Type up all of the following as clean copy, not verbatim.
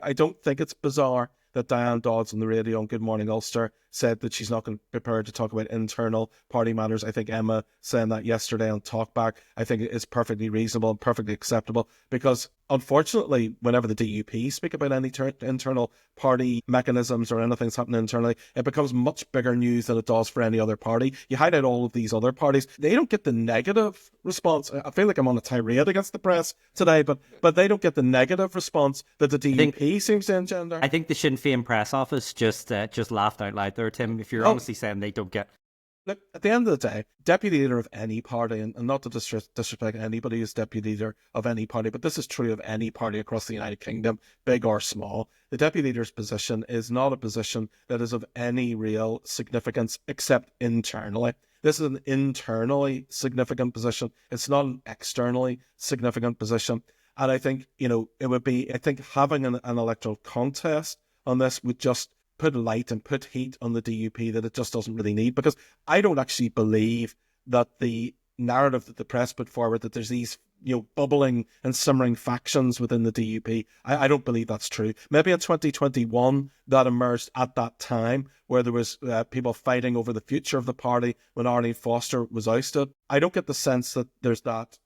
I don't think it's bizarre that Diane Dodds on the radio on Good Morning Ulster said that she's not going to be prepared to talk about internal party matters. I think Emma saying that yesterday on Talkback, I think it is perfectly reasonable and perfectly acceptable, because unfortunately, whenever the DUP speak about any internal party mechanisms or anything's happening internally, it becomes much bigger news than it does for any other party. You highlight all of these other parties, they don't get the negative response. I feel like I'm on a tirade against the press today, but they don't get the negative response that the DUP seems to engender. I think the Sinn Féin press office just laughed out loud there, Tim. If you're honestly saying they don't get... Look, at the end of the day, deputy leader of any party, and not to disrespect anybody who's deputy leader of any party, but this is true of any party across the United Kingdom, big or small, the deputy leader's position is not a position that is of any real significance except internally. This is an internally significant position. It's not an externally significant position. And I think, it would be, I think having an electoral contest on this would just put light and put heat on the DUP that it just doesn't really need, because I don't actually believe that the narrative that the press put forward, that there's these bubbling and simmering factions within the DUP, I don't believe that's true. Maybe in 2021 that emerged at that time, where there was people fighting over the future of the party when Arlene Foster was ousted. I don't get the sense that there's that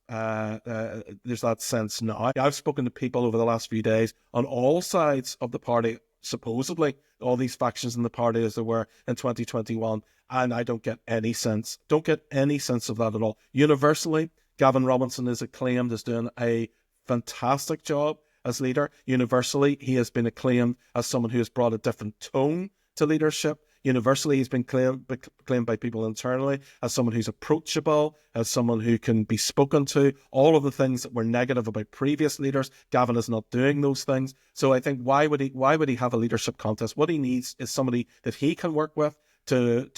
sense now. I've spoken to people over the last few days on all sides of the party, supposedly all these factions in the party as there were in 2021, and I don't get any sense of that at all. Universally, Gavin Robinson is acclaimed as doing a fantastic job as leader. Universally, he has been acclaimed as someone who has brought a different tone to leadership. Universally, he's been claimed by people internally as someone who's approachable, as someone who can be spoken to. All of the things that were negative about previous leaders, Gavin is not doing those things. So I think why would he have a leadership contest? What he needs is somebody that he can work with to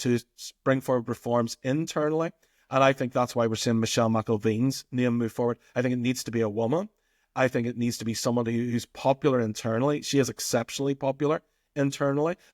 bring forward reforms internally. And I think that's why we're seeing Michelle McIlveen's name move forward. I think it needs to be a woman. I think it needs to be somebody who's popular internally. She is exceptionally popular internally.